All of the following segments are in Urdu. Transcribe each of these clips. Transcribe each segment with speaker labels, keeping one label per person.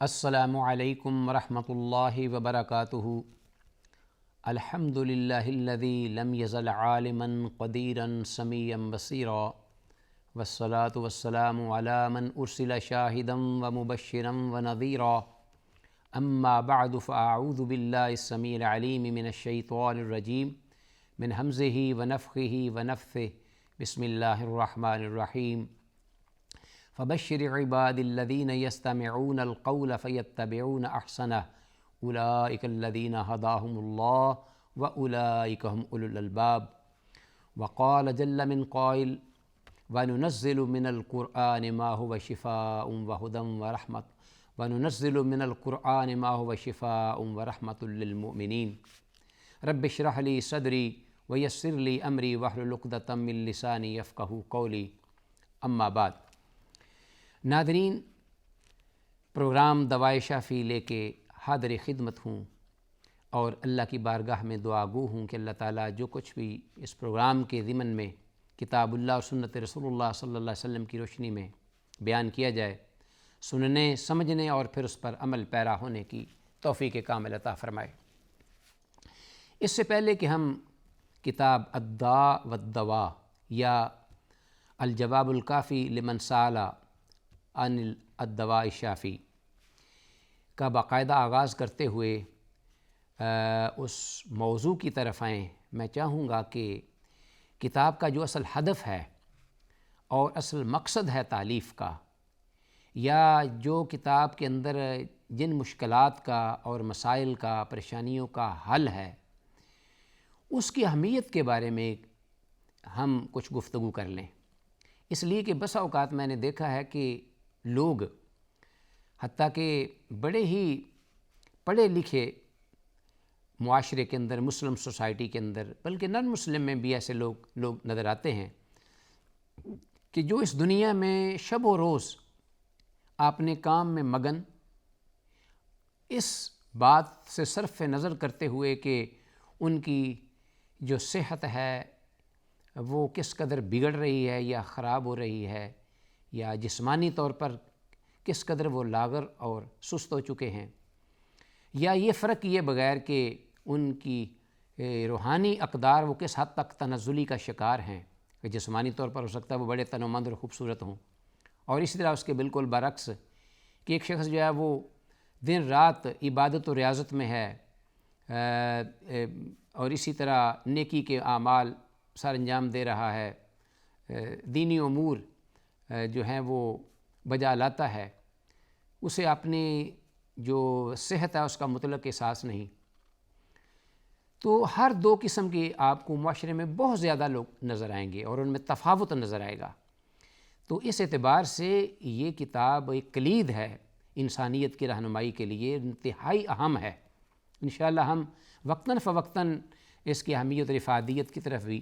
Speaker 1: السلام علیکم ورحمۃ اللہ وبرکاتہ۔ الحمد للہ الذی لم یزل عالما قدیرا سمیعا بصیرا، والصلاة والسلام علی من ارسل شاہدا ومبشرا ونذیرا، اما بعد فاعوذ باللہ السمیع العلیم من الشیطان الرجیم من ہمزہ ونفخہ ونفثہ، بسم اللہ الرحمن الرحیم۔ فبشر عباد الذین یستمعون القول فیتبعون احسنہ، اولئک الذین ہداہم اللہ واولئک هم اولو الالباب۔ وقال جل من قائل وننزل من القرآن ما هو شفاء وهدى ورحمة وننزل من القرآن ما هو شفاء ورحمة للمؤمنین۔ رب اشرح لي صدری ویسر لي امری واحلل عقدۃ من لسانی یفقہوا قولی، اما بعد۔ ناظرین، پروگرام دوائے شافی لے کے حاضر خدمت ہوں اور اللہ کی بارگاہ میں دعا گو ہوں کہ اللہ تعالیٰ جو کچھ بھی اس پروگرام کے ضمن میں کتاب اللہ اور سنت رسول اللہ صلی اللہ علیہ وسلم کی روشنی میں بیان کیا جائے، سننے، سمجھنے اور پھر اس پر عمل پیرا ہونے کی توفیق کامل عطا فرمائے۔ اس سے پہلے کہ ہم کتاب الداء والدواء یا الجواب الکافی لمن سأل عن الدواء الشافی کا باقاعدہ آغاز کرتے ہوئے اس موضوع کی طرف آئیں، میں چاہوں گا کہ کتاب کا جو اصل ہدف ہے اور اصل مقصد ہے تالیف کا، یا جو کتاب کے اندر جن مشکلات کا اور مسائل کا، پریشانیوں کا حل ہے، اس کی اہمیت کے بارے میں ہم کچھ گفتگو کر لیں۔ اس لیے کہ بسا اوقات میں نے دیکھا ہے کہ لوگ حتیٰ کہ بڑے ہی پڑھے لکھے معاشرے کے اندر، مسلم سوسائٹی کے اندر، بلکہ نان مسلم میں بھی ایسے لوگ نظر آتے ہیں کہ جو اس دنیا میں شب و روز اپنے کام میں مگن، اس بات سے صرف نظر کرتے ہوئے کہ ان کی جو صحت ہے وہ کس قدر بگڑ رہی ہے یا خراب ہو رہی ہے، یا جسمانی طور پر کس قدر وہ لاغر اور سست ہو چکے ہیں، یا یہ فرق کیے بغیر کہ ان کی روحانی اقدار وہ کس حد تک تنزلی کا شکار ہیں، کہ جسمانی طور پر ہو سکتا ہے وہ بڑے تن و مند اور خوبصورت ہوں، اور اسی طرح اس کے بالکل برعکس کہ ایک شخص جو ہے وہ دن رات عبادت و ریاضت میں ہے، اور اسی طرح نیکی کے اعمال سر انجام دے رہا ہے، دینی امور جو ہیں وہ بجا لاتا ہے، اسے اپنی جو صحت ہے اس کا مطلق احساس نہیں۔ تو ہر دو قسم کے آپ کو معاشرے میں بہت زیادہ لوگ نظر آئیں گے اور ان میں تفاوت نظر آئے گا۔ تو اس اعتبار سے یہ کتاب ایک کلید ہے انسانیت کی رہنمائی کے لیے، انتہائی اہم ہے۔ انشاءاللہ ہم وقتاً فوقتاً اس کی اہمیت اور افادیت کی طرف بھی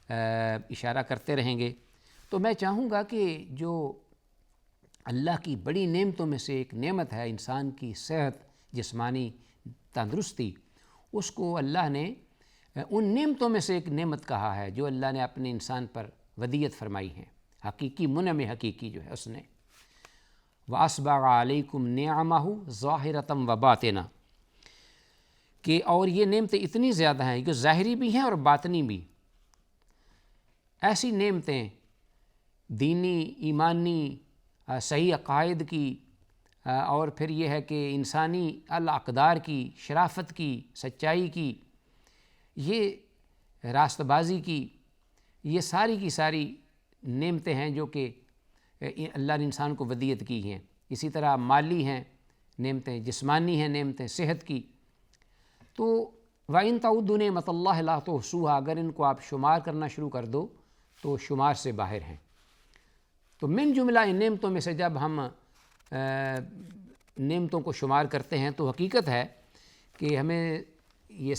Speaker 1: اشارہ کرتے رہیں گے۔ تو میں چاہوں گا کہ جو اللہ کی بڑی نعمتوں میں سے ایک نعمت ہے انسان کی صحت، جسمانی تندرستی، اس کو اللہ نے ان نعمتوں میں سے ایک نعمت کہا ہے جو اللہ نے اپنے انسان پر ودیعت فرمائی ہے، حقیقی منعم حقیقی جو ہے اس نے۔ وَأَسْبَغَ عَلَيْكُمْ نِعَمَهُ ظَاهِرَةً وَبَاطِنَةً، کہ اور یہ نعمتیں اتنی زیادہ ہیں کہ ظاہری بھی ہیں اور باطنی بھی۔ ایسی نعمتیں دینی، ایمانی، صحیح عقائد کی، اور پھر یہ ہے کہ انسانی الاقدار کی، شرافت کی، سچائی کی، یہ راست بازی کی، یہ ساری کی ساری نعمتیں ہیں جو کہ اللہ نے انسان کو ودیعت کی ہیں۔ اسی طرح مالی ہیں نعمتیں، جسمانی ہیں نعمتیں، صحت کی۔ تو وَإِن تَعُدُّوا نِعْمَتَ اللَّهِ لَا تُحْصُوهَا، اگر ان کو آپ شمار کرنا شروع کر دو تو شمار سے باہر ہیں۔ تو من جملہ ان نعمتوں میں سے جب ہم نعمتوں کو شمار کرتے ہیں تو حقیقت ہے کہ ہمیں یہ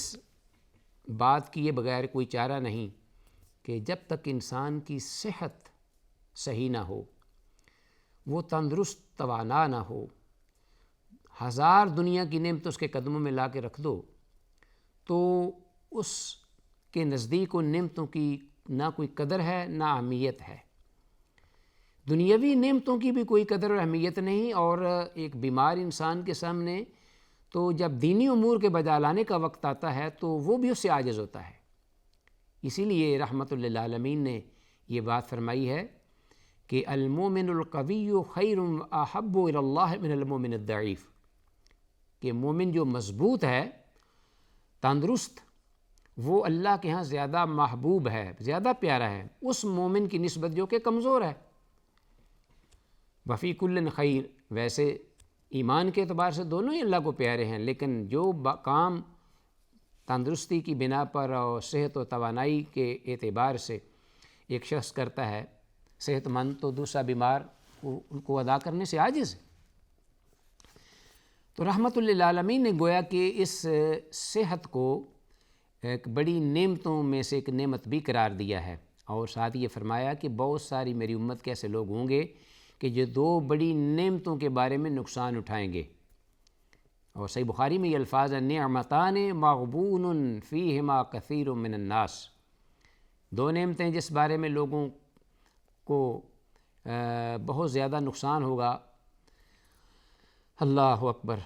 Speaker 1: بات کیے بغیر کوئی چارہ نہیں کہ جب تک انسان کی صحت صحیح نہ ہو، وہ تندرست توانا نہ ہو، ہزار دنیا کی نعمت اس کے قدموں میں لا کے رکھ دو، تو اس کے نزدیک ان نعمتوں کی نہ کوئی قدر ہے نہ اہمیت ہے۔ دنیاوی نعمتوں کی بھی کوئی قدر و اہمیت نہیں، اور ایک بیمار انسان کے سامنے تو جب دینی امور کے بجا لانے کا وقت آتا ہے تو وہ بھی اس سے عاجز ہوتا ہے۔ اسی لیے رحمت للعالمین نے یہ بات فرمائی ہے کہ المومن القوی خیر احب الی اللہ من المومن الضعیف، کہ مومن جو مضبوط ہے، تندرست، وہ اللہ کے ہاں زیادہ محبوب ہے، زیادہ پیارا ہے اس مومن کی نسبت جو کہ کمزور ہے۔ وفی کل خیر، ویسے ایمان کے اعتبار سے دونوں ہی اللہ کو پیارے ہیں، لیکن جو کام تندرستی کی بنا پر اور صحت و توانائی کے اعتبار سے ایک شخص کرتا ہے صحت مند، تو دوسرا بیمار ان کو ادا کرنے سے عاجز ہے۔ تو رحمت للعالمین نے گویا کہ اس صحت کو ایک بڑی نعمتوں میں سے ایک نعمت بھی قرار دیا ہے، اور ساتھ یہ فرمایا کہ بہت ساری میری امت کے ایسے لوگ ہوں گے کہ جو دو بڑی نعمتوں کے بارے میں نقصان اٹھائیں گے۔ اور صحیح بخاری میں یہ الفاظ ہیں، نعمتان مغبون فیہما کثیر من الناس، دو نعمتیں جس بارے میں لوگوں کو بہت زیادہ نقصان ہوگا، اللہ اکبر،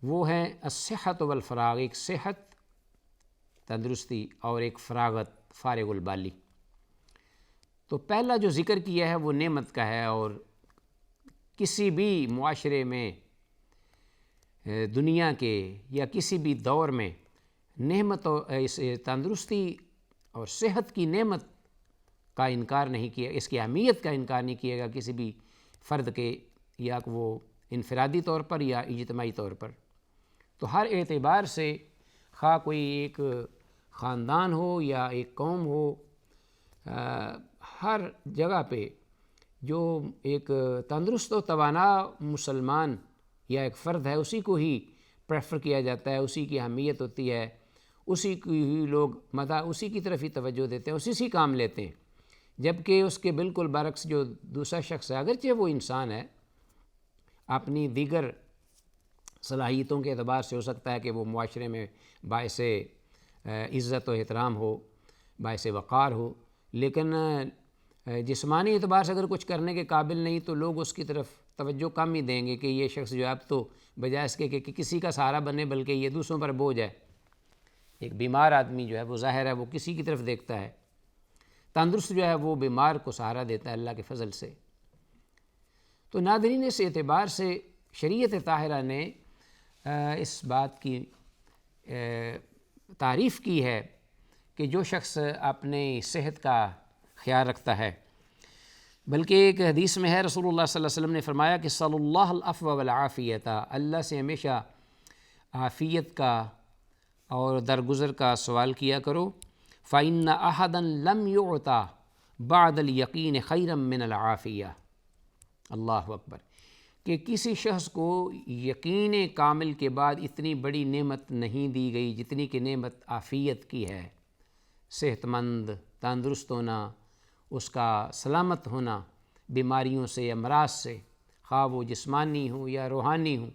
Speaker 1: وہ ہیں الصحت والفراغ، ایک صحت تندرستی اور ایک فراغت فارغ البالی۔ تو پہلا جو ذکر کیا ہے وہ نعمت کا ہے، اور کسی بھی معاشرے میں دنیا کے یا کسی بھی دور میں نعمت اس تندرستی اور صحت کی نعمت کا انکار نہیں کیا، اس کی اہمیت کا انکار نہیں کیے گا کسی بھی فرد کے، یا وہ انفرادی طور پر یا اجتماعی طور پر۔ تو ہر اعتبار سے، خواہ کوئی ایک خاندان ہو یا ایک قوم ہو، ہر جگہ پہ جو ایک تندرست و توانا مسلمان یا ایک فرد ہے اسی کو ہی پریفر کیا جاتا ہے، اسی کی اہمیت ہوتی ہے، اسی کی ہی لوگ اسی کی طرف ہی توجہ دیتے ہیں، اسی سے کام لیتے ہیں، جبکہ اس کے بالکل برعکس جو دوسرا شخص ہے، اگرچہ وہ انسان ہے، اپنی دیگر صلاحیتوں کے اعتبار سے ہو سکتا ہے کہ وہ معاشرے میں باعث عزت و احترام ہو، باعث وقار ہو، لیکن جسمانی اعتبار سے اگر کچھ کرنے کے قابل نہیں تو لوگ اس کی طرف توجہ کم ہی دیں گے کہ یہ شخص جو ہے اب تو بجائے اس کے کہ کسی کا سہارا بنے بلکہ یہ دوسروں پر بوجھ ہے۔ ایک بیمار آدمی جو ہے وہ ظاہر ہے وہ کسی کی طرف دیکھتا ہے، تندرست جو ہے وہ بیمار کو سہارا دیتا ہے اللہ کے فضل سے۔ تو ناظرین، اس اعتبار سے شریعت طاہرہ نے اس بات کی تعریف کی ہے کہ جو شخص اپنی صحت کا خیال رکھتا ہے، بلکہ ایک حدیث میں ہے رسول اللہ صلی اللہ علیہ وسلم نے فرمایا کہ صلی اللہ العفو والعافیت، اللہ سے ہمیشہ عافیت کا اور درگزر کا سوال کیا کرو۔ فَإِنَّ أَحَدًا لَمْ يُعْطَ بَعْدَ الْيَقِينِ خَيْرًا مِّنَ الْعَافِيَةِ، اللہ اکبر، کہ کسی شخص کو یقین کامل کے بعد اتنی بڑی نعمت نہیں دی گئی جتنی کہ نعمت عافیت کی ہے، صحت مند، تندرست ہونا، اس کا سلامت ہونا بیماریوں سے، امراض سے، خواہ وہ جسمانی ہوں یا روحانی ہوں۔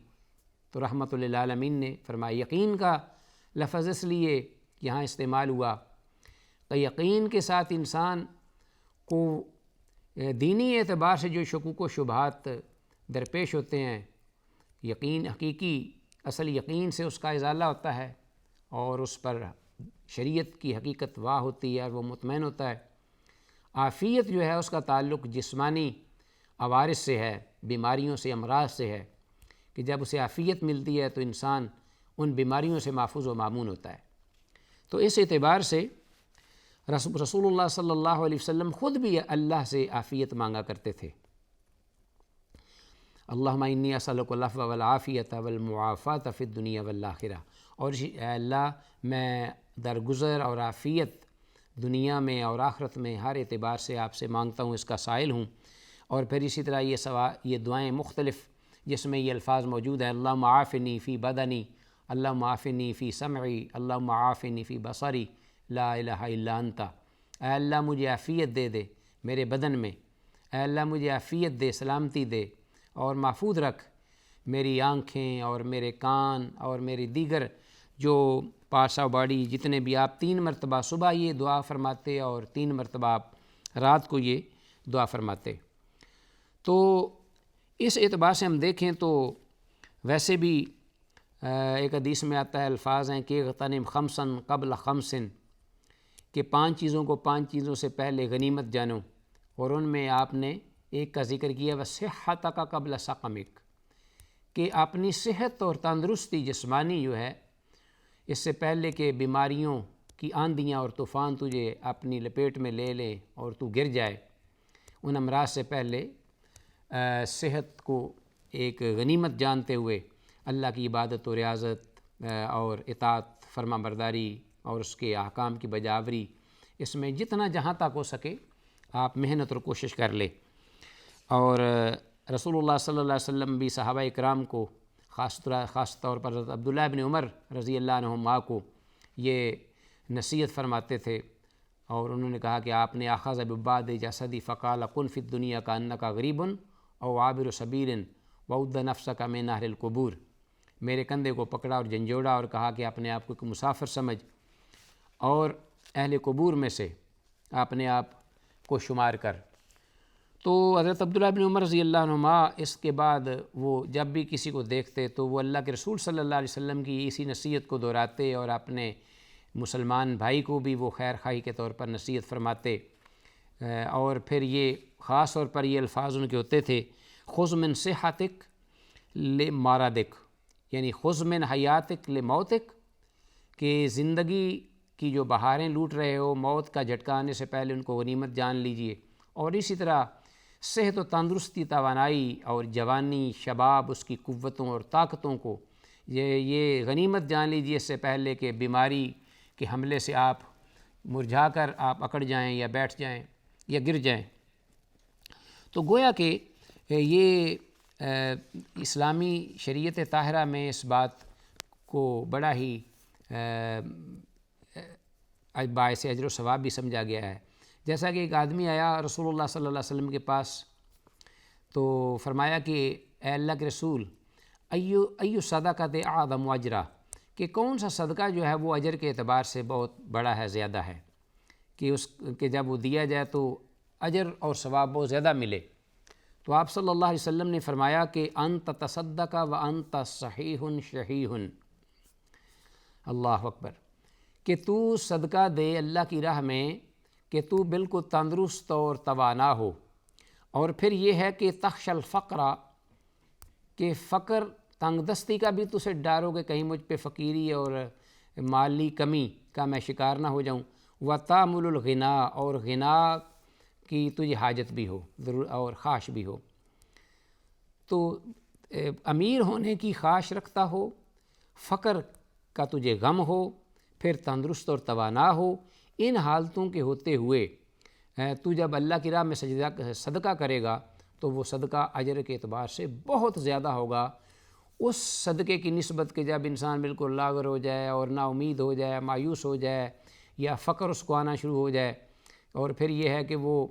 Speaker 1: تو رحمت للعالمین نے فرمایا، یقین کا لفظ اس لیے یہاں استعمال ہوا کہ یقین کے ساتھ انسان کو دینی اعتبار سے جو شکوک و شبہات درپیش ہوتے ہیں، یقین حقیقی اصل یقین سے اس کا ازالہ ہوتا ہے، اور اس پر شریعت کی حقیقت واہ ہوتی ہے اور وہ مطمئن ہوتا ہے۔ عافیت جو ہے اس کا تعلق جسمانی عوارض سے ہے، بیماریوں سے، امراض سے ہے، کہ جب اسے عافیت ملتی ہے تو انسان ان بیماریوں سے محفوظ و مامون ہوتا ہے۔ تو اس اعتبار سے رسول اللہ صلی اللہ علیہ وسلم خود بھی اللہ سے عافیت مانگا کرتے تھے۔ اللہم انی اسألک العفو والعافیۃ والمعافاۃ فی الدنیا والآخرہ، اور اے اللہ میں درگزر اور عافیت دنیا میں اور آخرت میں ہر اعتبار سے آپ سے مانگتا ہوں، اس کا سائل ہوں۔ اور پھر اسی طرح یہ دعائیں مختلف جس میں یہ الفاظ موجود ہیں، اللہم عافنی فی بدنی، اللہم عافنی فی سمعی، اللہم عافنی فی بصری، لا الہ الا انت، اے اللہ مجھے عافیت دے دے میرے بدن میں، اے اللہ مجھے عافیت دے، سلامتی دے اور محفوظ رکھ میری آنکھیں اور میرے کان اور میری دیگر جو پارسا باڈی، جتنے بھی آپ 3 مرتبہ صبح یہ دعا فرماتے اور 3 مرتبہ آپ رات کو یہ دعا فرماتے۔ تو اس اعتبار سے ہم دیکھیں تو ویسے بھی ایک حدیث میں آتا ہے، الفاظ ہیں کہ غتنم خمسن قبل خمسن، کہ 5 چیزوں کو 5 چیزوں سے پہلے غنیمت جانو، اور ان میں آپ نے ایک کا ذکر کیا وصحتک قبل سقمک، کہ اپنی صحت اور تندرستی جسمانی جو ہے اس سے پہلے کہ بیماریوں کی آندھیاں اور طوفان تجھے اپنی لپیٹ میں لے لیں اور تو گر جائے، ان امراض سے پہلے صحت کو ایک غنیمت جانتے ہوئے اللہ کی عبادت و ریاضت اور اطاعت فرما برداری اور اس کے احکام کی بجاوری، اس میں جتنا جہاں تک ہو سکے آپ محنت اور کوشش کر لیں۔ اور رسول اللہ صلی اللہ علیہ وسلم بھی صحابہ اکرام کو خاص طور پر حضرت عبداللہ بن عمر رضی اللہ عنہما کو یہ نصیحت فرماتے تھے، اور انہوں نے کہا کہ آپ نے اخذ ببعض جسدی فقال کن فی الدنیا کانک غریب او عابر سبیل وعد نفسک من اہل القبور، میرے کندھے کو پکڑا اور جھنجھوڑا اور کہا کہ اپنے آپ کو ایک مسافر سمجھ اور اہل قبور میں سے اپنے آپ کو شمار کر۔ تو حضرت عبداللہ بن عمر رضی اللہ عنہما اس کے بعد وہ جب بھی کسی کو دیکھتے تو وہ اللہ کے رسول صلی اللہ علیہ وسلم کی اسی نصیحت کو دہراتے اور اپنے مسلمان بھائی کو بھی وہ خیر خواہی کے طور پر نصیحت فرماتے، اور پھر یہ خاص طور پر یہ الفاظ ان کے ہوتے تھے، خذ من صحتک لمرضک، یعنی خذ من حیاتک لموتک، کہ زندگی کی جو بہاریں لوٹ رہے ہو، موت کا جھٹکا آنے سے پہلے ان کو غنیمت جان لیجئے، اور اسی طرح صحت و تندرستی، توانائی اور جوانی، شباب، اس کی قوتوں اور طاقتوں کو یہ غنیمت جان لیجئے اس سے پہلے کہ بیماری کے حملے سے آپ مرجھا کر آپ اکڑ جائیں یا بیٹھ جائیں یا گر جائیں۔ تو گویا کہ یہ اسلامی شریعت طاہرہ میں اس بات کو بڑا ہی باعث اجر و ثواب بھی سمجھا گیا ہے۔ جیسا کہ ایک آدمی آیا رسول اللہ صلی اللہ علیہ وسلم کے پاس، تو فرمایا کہ اے اللہ کے رسول، ایو صدقۃ اعظم اجرا، کہ کون سا صدقہ جو ہے وہ اجر کے اعتبار سے بہت بڑا ہے، زیادہ ہے، کہ جب وہ دیا جائے تو اجر اور ثواب بہت زیادہ ملے۔ تو آپ صلی اللہ علیہ وسلم نے فرمایا کہ انت تصدق وانت صحیح شحیح، اللہ اکبر، کہ تو صدقہ دے اللہ کی راہ میں کہ تو بالکل تندرست اور توانا ہو، اور پھر یہ ہے کہ تخشى الفقر، کہ فقر تنگ دستی کا بھی تجھے ڈر ہو کہ کہیں مجھ پہ فقیری اور مالی کمی کا میں شکار نہ ہو جاؤں، وتامل الغنا، اور غنا کی تجھے حاجت بھی ہو اور خواہش بھی ہو، تو امیر ہونے کی خواہش رکھتا ہو، فقر کا تجھے غم ہو، پھر تندرست اور توانا ہو، ان حالتوں کے ہوتے ہوئے تو جب اللہ کی راہ میں صدقہ کرے گا تو وہ صدقہ اجر کے اعتبار سے بہت زیادہ ہوگا اس صدقے کی نسبت کہ جب انسان بالکل لاغر ہو جائے اور نا امید ہو جائے، مایوس ہو جائے، یا فقر اس کو آنا شروع ہو جائے، اور پھر یہ ہے کہ وہ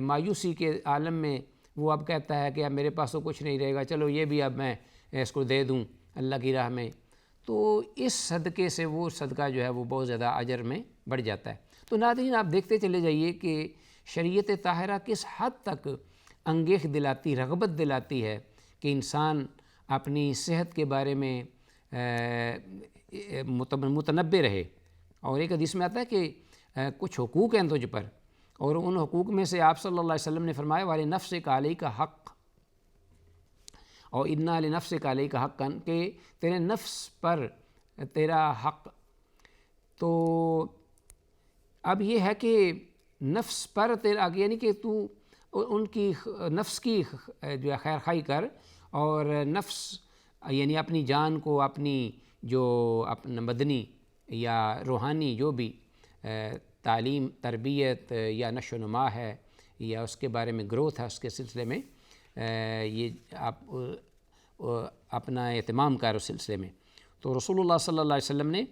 Speaker 1: مایوسی کے عالم میں وہ اب کہتا ہے کہ اب میرے پاس تو کچھ نہیں رہے گا، چلو یہ بھی اب میں اس کو دے دوں اللہ کی راہ میں، تو اس صدقے سے وہ صدقہ جو ہے وہ بہت زیادہ اجر میں بڑھ جاتا ہے۔ تو ناظرین، آپ دیکھتے چلے جائیے کہ شریعت طاہرہ کس حد تک انگیخت دلاتی، رغبت دلاتی ہے کہ انسان اپنی صحت کے بارے میں متنبہ رہے، اور ایک حدیث میں آتا ہے کہ کچھ حقوق ہیں تجھ پر، اور ان حقوق میں سے آپ صلی اللہ علیہ وسلم نے فرمایا وَلِنَفْسِكَ عَلَيْكَ حق، اور اِنَّا لِنَفْسِكَ عَلَيْكَ حقًا، کہ تیرے نفس پر تیرا حق۔ تو اب یہ ہے کہ نفس پر تیرا، یعنی کہ تو ان کی نفس کی جو ہے خیر خواہی کر، اور نفس یعنی اپنی جان کو، اپنی جو اپنا بدنی یا روحانی جو بھی تعلیم، تربیت یا نشو و نما ہے، یا اس کے بارے میں گروتھ ہے، اس کے سلسلے میں یہ آپ اپنا اہتمام کر اس سلسلے میں۔ تو رسول اللہ صلی اللہ علیہ وسلم نے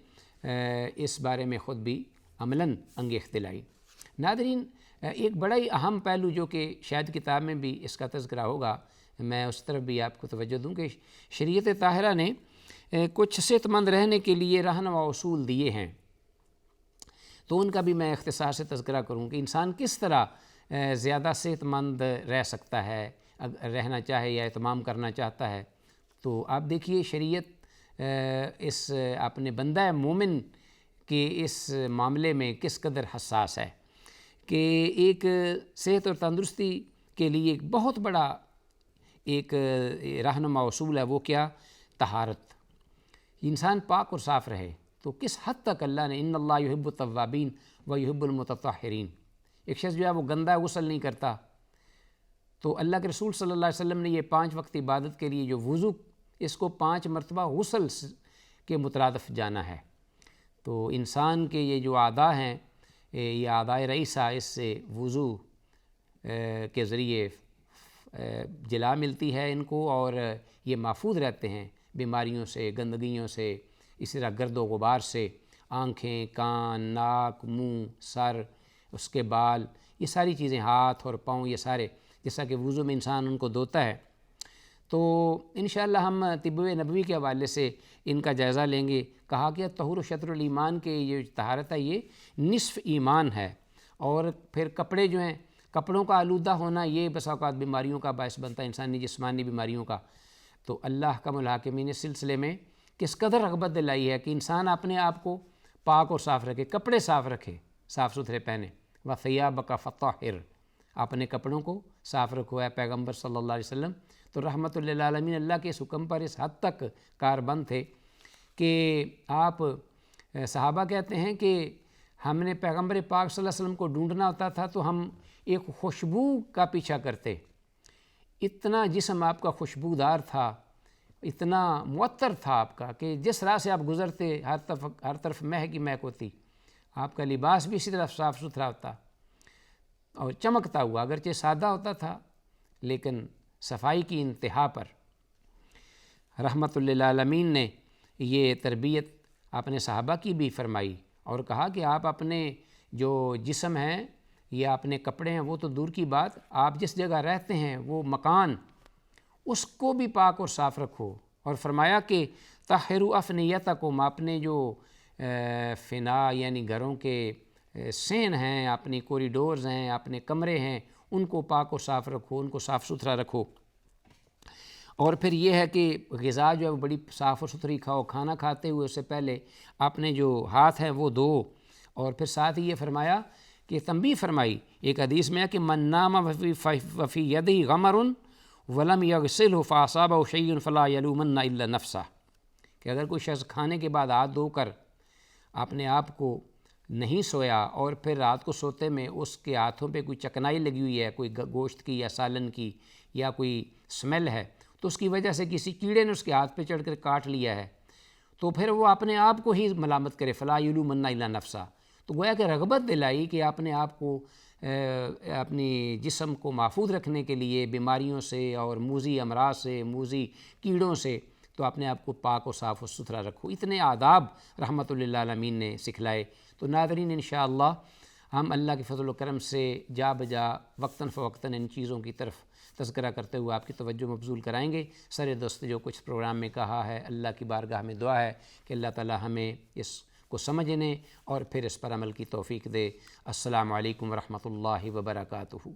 Speaker 1: اس بارے میں خود بھی عملاً انگیخت دلائی۔ ناظرین، ایک بڑا ہی اہم پہلو جو کہ شاید کتاب میں بھی اس کا تذکرہ ہوگا، میں اس طرف بھی آپ کو توجہ دوں کہ شریعت طاہرہ نے کچھ صحت مند رہنے کے لیے رہنما اصول دیے ہیں، تو ان کا بھی میں اختصار سے تذکرہ کروں کہ انسان کس طرح زیادہ صحت مند رہ سکتا ہے، رہنا چاہے یا اہتمام کرنا چاہتا ہے، تو آپ دیکھیے شریعت اس اپنے بندہ مومن کے اس معاملے میں کس قدر حساس ہے کہ ایک صحت اور تندرستی کے لیے ایک بہت بڑا ایک رہنما اصول ہے، وہ کیا؟ طہارت۔ انسان پاک اور صاف رہے تو کس حد تک اللہ نے ان اللہ یحب التوابین و یحب المتطہرین، ایک شخص جو ہے وہ گندہ غسل نہیں کرتا، تو اللہ کے رسول صلی اللہ علیہ وسلم نے یہ 5 وقت عبادت کے لیے جو وضو، اس کو 5 مرتبہ غسل کے مترادف جانا ہے۔ تو انسان کے یہ جو اعضاء ہیں، یہ اعضاء رئیسہ، اس سے وضو کے ذریعے جلا ملتی ہے ان کو، اور یہ محفوظ رہتے ہیں بیماریوں سے، گندگیوں سے، اسی طرح گرد و غبار سے، آنکھیں، کان، ناک، منہ، سر، اس کے بال، یہ ساری چیزیں، ہاتھ اور پاؤں، یہ سارے جیسا کہ وضو میں انسان ان کو دھوتا ہے۔ تو انشاءاللہ ہم طب نبوی کے حوالے سے ان کا جائزہ لیں گے۔ کہا کہ طہور و شطر الایمان کے یہ طہارت ہے، یہ نصف ایمان ہے۔ اور پھر کپڑے جو ہیں، کپڑوں کا آلودہ ہونا، یہ بسا اوقات بیماریوں کا باعث بنتا ہے، انسانی جسمانی بیماریوں کا۔ تو اللہ حکم الحاکمین اس سلسلے میں کس قدر رغبت دلائی ہے کہ انسان اپنے آپ کو پاک اور صاف رکھے، کپڑے صاف رکھے، صاف ستھرے پہنے۔ وَثِيَابَكَ فَطَّهِّرْ، اپنے کپڑوں کو صاف رکھو ہے پیغمبر صلی اللہ علیہ وسلم۔ تو رحمت للعالمین اللہ کے اس حکم پر اس حد تک کاربند تھے کہ آپ صحابہ کہتے ہیں کہ ہم نے پیغمبر پاک صلی اللہ علیہ وسلم کو ڈھونڈنا ہوتا تھا تو ہم ایک خوشبو کا پیچھا کرتے، اتنا جسم آپ کا خوشبودار تھا، اتنا معطر تھا آپ کا کہ جس راہ سے آپ گزرتے ہر طرف مہک ہی مہک ہوتی، آپ کا لباس بھی اسی طرح صاف ستھرا ہوتا اور چمکتا ہوا، اگرچہ سادہ ہوتا تھا لیکن صفائی کی انتہا پر۔ رحمت للعالمین نے یہ تربیت اپنے صحابہ کی بھی فرمائی اور کہا کہ آپ اپنے جو جسم ہیں یا اپنے کپڑے ہیں وہ تو دور کی بات، آپ جس جگہ رہتے ہیں وہ مکان، اس کو بھی پاک اور صاف رکھو۔ اور فرمایا کہ طہروا افنیتکم، اپنے جو فنا یعنی گھروں کے سین ہیں، اپنی کوریڈورز ہیں، اپنے کمرے ہیں، ان کو پاک اور صاف رکھو، ان کو صاف ستھرا رکھو۔ اور پھر یہ ہے کہ غذا جو ہے وہ بڑی صاف اور ستھری کھاؤ، کھانا کھاتے ہوئے اس سے پہلے اپنے جو ہاتھ ہیں وہ دھو۔ اور پھر ساتھ ہی یہ فرمایا کہ تنبیہ فرمائی ایک حدیث میں ہے کہ من نام وفی یدہ غمر ولم یغسلہ فاصابہ شیء فلا یلومن الا نفسہ، کہ اگر کوئی شخص کھانے کے بعد ہاتھ دھو کر اپنے آپ کو نہیں سویا اور پھر رات کو سوتے میں اس کے ہاتھوں پہ کوئی چکنائی لگی ہوئی ہے، کوئی گوشت کی یا سالن کی یا کوئی سمیل ہے، تو اس کی وجہ سے کسی کیڑے نے اس کے ہاتھ پہ چڑھ کر کاٹ لیا ہے، تو پھر وہ اپنے آپ کو ہی ملامت کرے، فلا یلومن الا نفسہ۔ تو گویا کہ رغبت دلائی کہ اپنے آپ کو اپنی جسم کو محفوظ رکھنے کے لیے بیماریوں سے اور موذی امراض سے، موذی کیڑوں سے، تو اپنے آپ کو پاک و صاف و ستھرا رکھو۔ اتنے آداب رحمت للعالمین نے سکھلائے۔ تو ناظرین انشاءاللہ ہم اللہ کے فضل و کرم سے جا بجا وقتاً فوقتاً ان چیزوں کی طرف تذکرہ کرتے ہوئے آپ کی توجہ مبذول کرائیں گے۔ سر دوست جو کچھ پروگرام میں کہا ہے، اللہ کی بارگاہ میں دعا ہے کہ اللہ تعالی ہمیں اس کو سمجھنے اور پھر اس پر عمل کی توفیق دے۔ السلام علیکم ورحمۃ اللہ وبرکاتہ۔